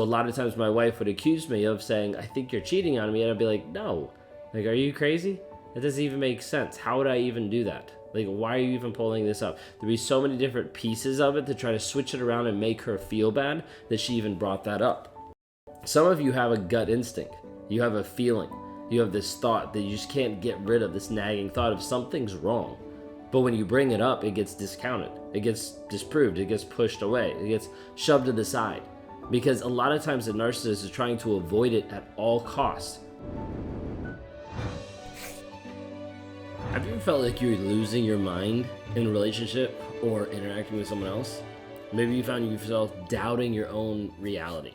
A lot of times my wife would accuse me of saying, I think you're cheating on me. And I'd be like, no. Like, are you crazy? That doesn't even make sense. How would I even do that? Like, why are you even pulling this up? There'd be so many different pieces of it to try to switch it around and make her feel bad that she even brought that up. Some of you have a gut instinct. You have a feeling. You have this thought that you just can't get rid of, this nagging thought of something's wrong. But when you bring it up, it gets discounted. It gets disproved. It gets pushed away. It gets shoved to the side. Because a lot of times the narcissist is trying to avoid it at all costs. Have you ever felt like you're losing your mind in a relationship or interacting with someone else? Maybe you found yourself doubting your own reality,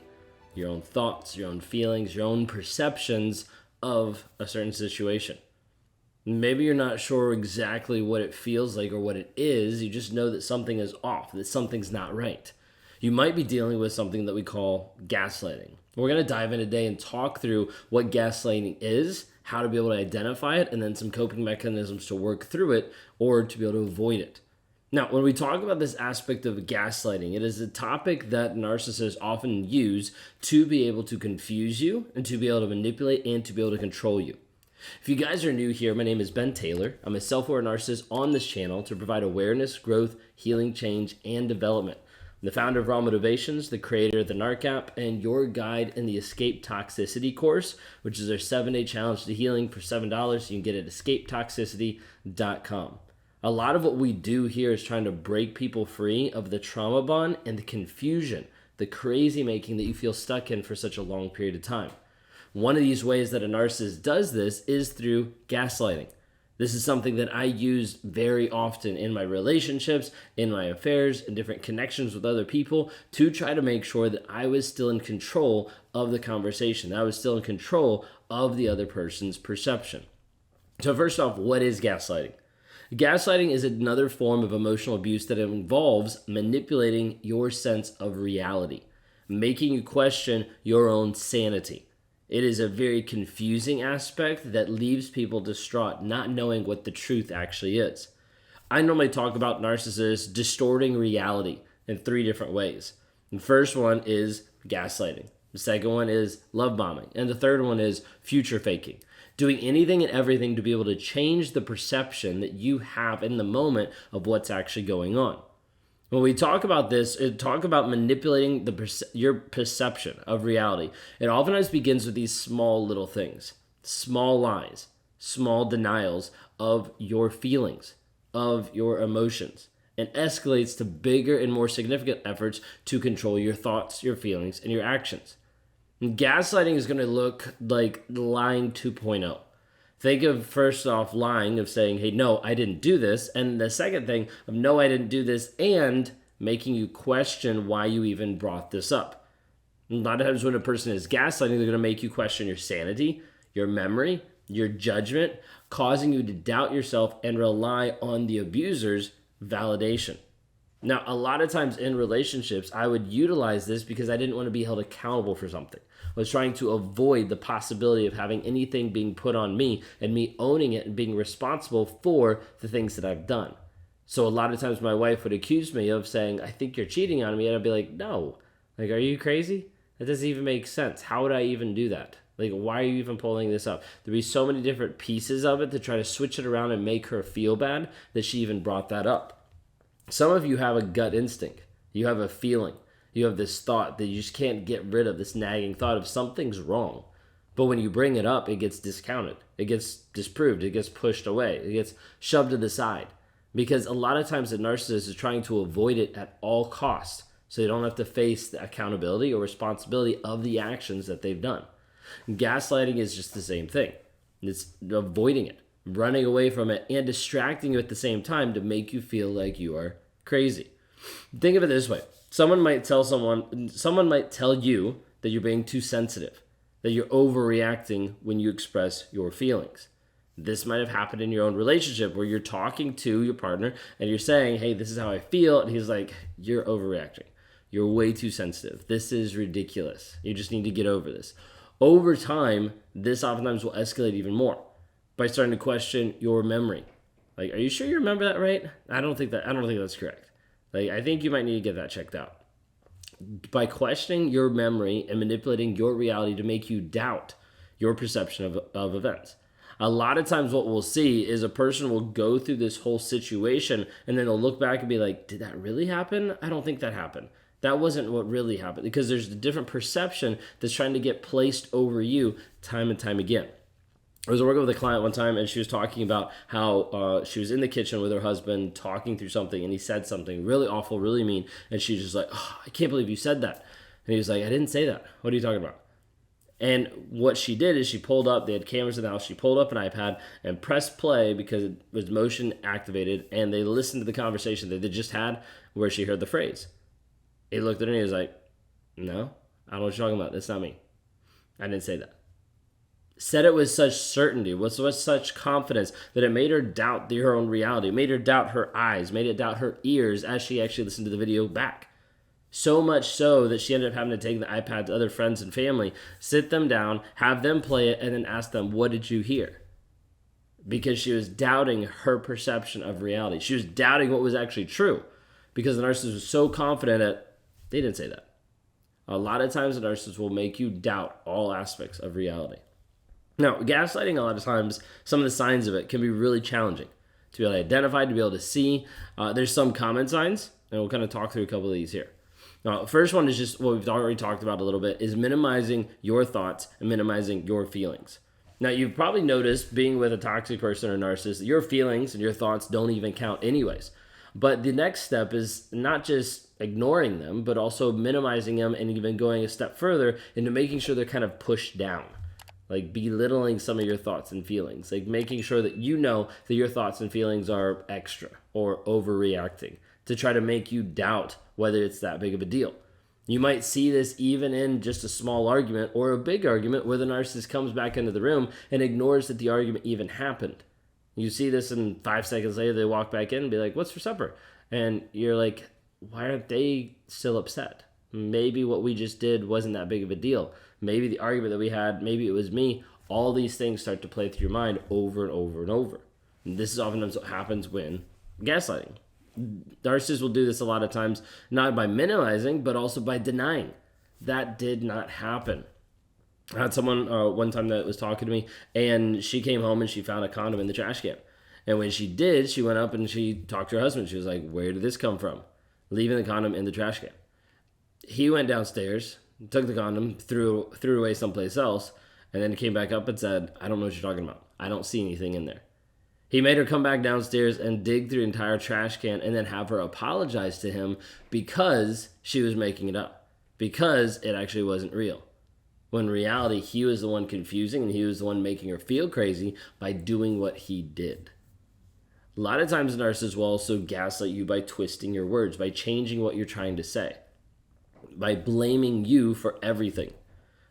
your own thoughts, your own feelings, your own perceptions of a certain situation. Maybe you're not sure exactly what it feels like or what it is. You just know that something is off, that something's not right. You might be dealing with something that we call gaslighting. We're going to dive in today and talk through what gaslighting is, how to be able to identify it, and then some coping mechanisms to work through it or to be able to avoid it. Now, when we talk about this aspect of gaslighting, it is a topic that narcissists often use to be able to confuse you and to be able to manipulate and to be able to control you. If you guys are new here, my name is Ben Taylor. I'm a self-aware narcissist on this channel to provide awareness, growth, healing, change, and development. I'm the founder of Raw Motivations, the creator of the NARC app, and your guide in the Escape Toxicity course, which is our 7-day challenge to healing for $7. You can get it at escapetoxicity.com. A lot of what we do here is trying to break people free of the trauma bond and the confusion, the crazy making that you feel stuck in for such a long period of time. One of these ways that a narcissist does this is through gaslighting. This is something that I use very often in my relationships, in my affairs, in different connections with other people to try to make sure that I was still in control of the conversation, that I was still in control of the other person's perception. So first off, what is gaslighting? Gaslighting is another form of emotional abuse that involves manipulating your sense of reality, making you question your own sanity. It is a very confusing aspect that leaves people distraught, not knowing what the truth actually is. I normally talk about narcissists distorting reality in 3 different ways. The first one is gaslighting. The second one is love bombing. And the third one is future faking. Doing anything and everything to be able to change the perception that you have in the moment of what's actually going on. When we talk about this, talk about manipulating your perception of reality. It oftentimes begins with these small little things, small lies, small denials of your feelings, of your emotions, and escalates to bigger and more significant efforts to control your thoughts, your feelings, and your actions. And gaslighting is going to look like lying 2.0. Think of, first off, lying, of saying, hey, no, I didn't do this. And the second thing of, no, I didn't do this, and making you question why you even brought this up. A lot of times when a person is gaslighting, they're going to make you question your sanity, your memory, your judgment, causing you to doubt yourself and rely on the abuser's validation. Now, a lot of times in relationships, I would utilize this because I didn't want to be held accountable for something. I was trying to avoid the possibility of having anything being put on me and me owning it and being responsible for the things that I've done. So a lot of times my wife would accuse me of saying, I think you're cheating on me. And I'd be like, no. Like, are you crazy? That doesn't even make sense. How would I even do that? Like, why are you even pulling this up? There'd be so many different pieces of it to try to switch it around and make her feel bad that she even brought that up. Some of you have a gut instinct. You have a feeling. You have this thought that you just can't get rid of, this nagging thought of something's wrong. But when you bring it up, it gets discounted. It gets disproved. It gets pushed away. It gets shoved to the side. Because a lot of times the narcissist is trying to avoid it at all costs, so they don't have to face the accountability or responsibility of the actions that they've done. Gaslighting is just the same thing. It's avoiding it, running away from it, and distracting you at the same time to make you feel like you are crazy. Think of it this way. Someone might tell you that you're being too sensitive, that you're overreacting when you express your feelings. This might have happened in your own relationship where you're talking to your partner and you're saying, hey, this is how I feel. And he's like, you're overreacting. You're way too sensitive. This is ridiculous. You just need to get over this. Over time, this oftentimes will escalate even more by starting to question your memory. Like, are you sure you remember that right? I don't think that's correct. Like, I think you might need to get that checked out. by questioning your memory and manipulating your reality to make you doubt your perception of events. A lot of times what we'll see is a person will go through this whole situation and then they'll look back and be like, did that really happen? I don't think that happened. That wasn't what really happened, because there's a different perception that's trying to get placed over you time and time again. I was working with a client one time and she was talking about how she was in the kitchen with her husband talking through something, and he said something really awful, really mean. And she's just like, oh, I can't believe you said that. And he was like, I didn't say that. What are you talking about? And what she did is she pulled up, they had cameras in the house, she pulled up an iPad and pressed play because it was motion activated, and they listened to the conversation that they just had where she heard the phrase. He looked at her and he was like, no, I don't know what you're talking about. That's not me. I didn't say that. Said it with such certainty, with such confidence, that it made her doubt her own reality. It made her doubt her eyes, made it doubt her ears as she actually listened to the video back. So much so that she ended up having to take the iPad to other friends and family, sit them down, have them play it, and then ask them, what did you hear? Because she was doubting her perception of reality. She was doubting what was actually true, because the narcissist was so confident that they didn't say that. A lot of times the narcissist will make you doubt all aspects of reality. Now, gaslighting, a lot of times, some of the signs of it can be really challenging to be able to identify, to be able to see. There's some common signs, and we'll kind of talk through a couple of these here. Now, first one is just what we've already talked about a little bit, is minimizing your thoughts and minimizing your feelings. Now, you've probably noticed, being with a toxic person or narcissist, that your feelings and your thoughts don't even count anyways. But the next step is not just ignoring them, but also minimizing them, and even going a step further into making sure they're kind of pushed down. Like belittling some of your thoughts and feelings, like making sure that you know that your thoughts and feelings are extra or overreacting, to try to make you doubt whether it's that big of a deal. You might see this even in just a small argument or a big argument where the narcissist comes back into the room and ignores that the argument even happened. You see this, and 5 seconds later they walk back in and be like, what's for supper? And you're like, why aren't they still upset? Maybe what we just did wasn't that big of a deal. Maybe the argument that we had, maybe it was me. All these things start to play through your mind over and over and over. And this is oftentimes what happens when gaslighting. Narcissists will do this a lot of times, not by minimizing, but also by denying. That did not happen. I had someone one time that was talking to me, and she came home and she found a condom in the trash can. And when she did, she went up and she talked to her husband. She was like, where did this come from? Leaving the condom in the trash can. He went downstairs, took the condom, threw it away someplace else, and then came back up and said, I don't know what you're talking about. I don't see anything in there. He made her come back downstairs and dig through the entire trash can and then have her apologize to him because she was making it up, because it actually wasn't real. When in reality, he was the one confusing, and he was the one making her feel crazy by doing what he did. A lot of times, narcissists will also gaslight you by twisting your words, by changing what you're trying to say, by blaming you for everything,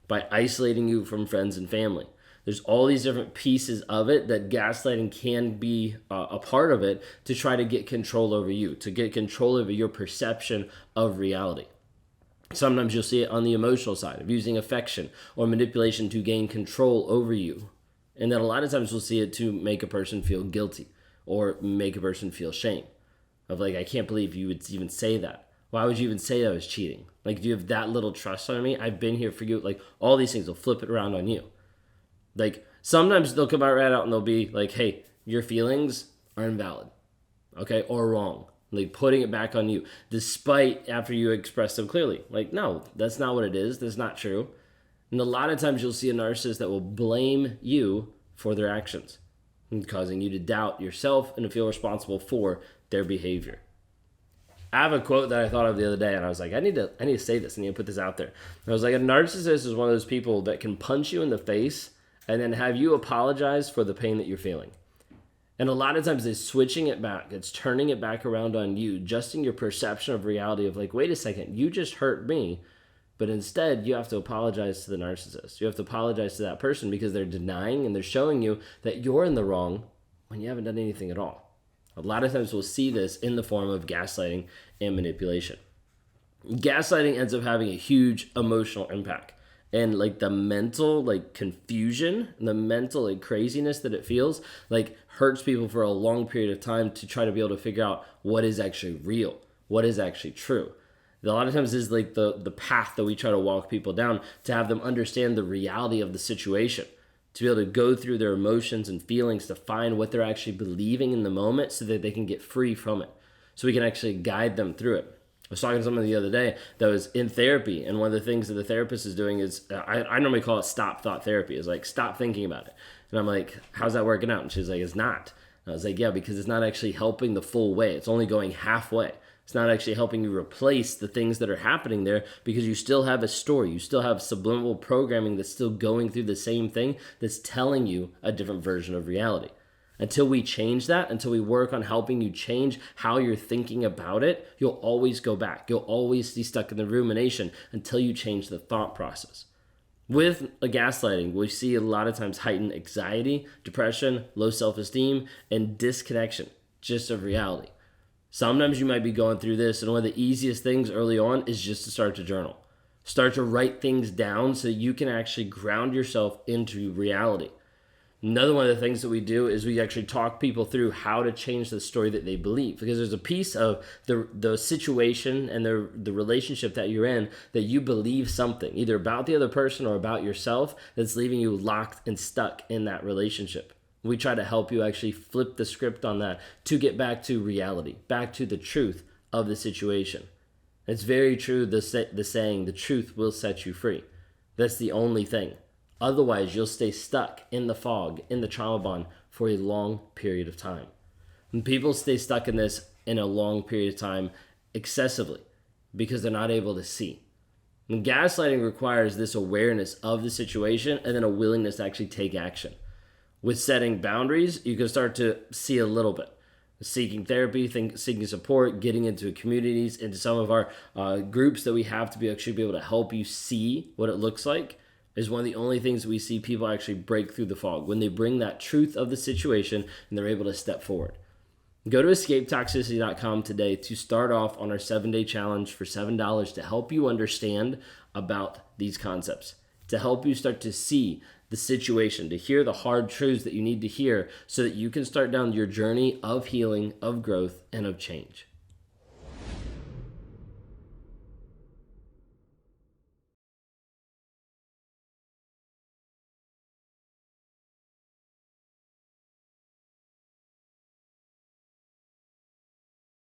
by isolating you from friends and family. There's all these different pieces of it that gaslighting can be a part of it, to try to get control over you, to get control over your perception of reality. Sometimes you'll see it on the emotional side of using affection or manipulation to gain control over you. And then a lot of times we'll see it to make a person feel guilty or make a person feel shame. Of like, I can't believe you would even say that. Why would you even say I was cheating? Like, do you have that little trust on me? I've been here for you. Like, all these things will flip it around on you. Like, sometimes they'll come out right out and they'll be like, hey, your feelings are invalid, okay, or wrong. Like, putting it back on you, despite after you express them clearly. Like, no, that's not what it is. That's not true. And a lot of times you'll see a narcissist that will blame you for their actions, causing you to doubt yourself and to feel responsible for their behavior. I have a quote that I thought of the other day, and I was like, I need to say this. I need to put this out there. And I was like, a narcissist is one of those people that can punch you in the face and then have you apologize for the pain that you're feeling. And a lot of times it's switching it back. It's turning it back around on you, adjusting your perception of reality of like, wait a second, you just hurt me. But instead, you have to apologize to the narcissist. You have to apologize to that person because they're denying and they're showing you that you're in the wrong when you haven't done anything at all. A lot of times we'll see this in the form of gaslighting and manipulation. Gaslighting ends up having a huge emotional impact. And like the mental like confusion and the mental like craziness that it feels like hurts people for a long period of time to try to be able to figure out what is actually real, what is actually true. A lot of times is like the path that we try to walk people down to have them understand the reality of the situation, to be able to go through their emotions and feelings to find what they're actually believing in the moment so that they can get free from it. So we can actually guide them through it. I was talking to someone the other day that was in therapy, and one of the things that the therapist is doing is, I normally call it stop thought therapy. It's like, stop thinking about it. And I'm like, how's that working out? And she's like, it's not. And I was like, yeah, because it's not actually helping the full way. It's only going halfway. It's not actually helping you replace the things that are happening there, because you still have a story. You still have subliminal programming that's still going through the same thing that's telling you a different version of reality. Until we change that, until we work on helping you change how you're thinking about it, you'll always go back. You'll always be stuck in the rumination until you change the thought process. With a gaslighting, we see a lot of times heightened anxiety, depression, low self-esteem, and disconnection just of reality. Sometimes you might be going through this, and one of the easiest things early on is just to start to journal. Start to write things down so that you can actually ground yourself into reality. Another one of the things that we do is we actually talk people through how to change the story that they believe, because there's a piece of the situation and the relationship that you're in that you believe something, either about the other person or about yourself, that's leaving you locked and stuck in that relationship. We try to help you actually flip the script on that to get back to reality, back to the truth of the situation. It's very true, the saying, the truth will set you free. That's the only thing. Otherwise, you'll stay stuck in the fog, in the trauma bond for a long period of time. And people stay stuck in this in a long period of time excessively because they're not able to see. And gaslighting requires this awareness of the situation and then a willingness to actually take action. With setting boundaries, you can start to see a little bit. Seeking therapy, seeking support, getting into communities, into some of our groups that we have to actually be able to help you see what it looks like, is one of the only things we see people actually break through the fog, when they bring that truth of the situation and they're able to step forward. Go to escapetoxicity.com today to start off on our 7-day challenge for $7 to help you understand about these concepts, to help you start to see the situation, to hear the hard truths that you need to hear so that you can start down your journey of healing, of growth, and of change.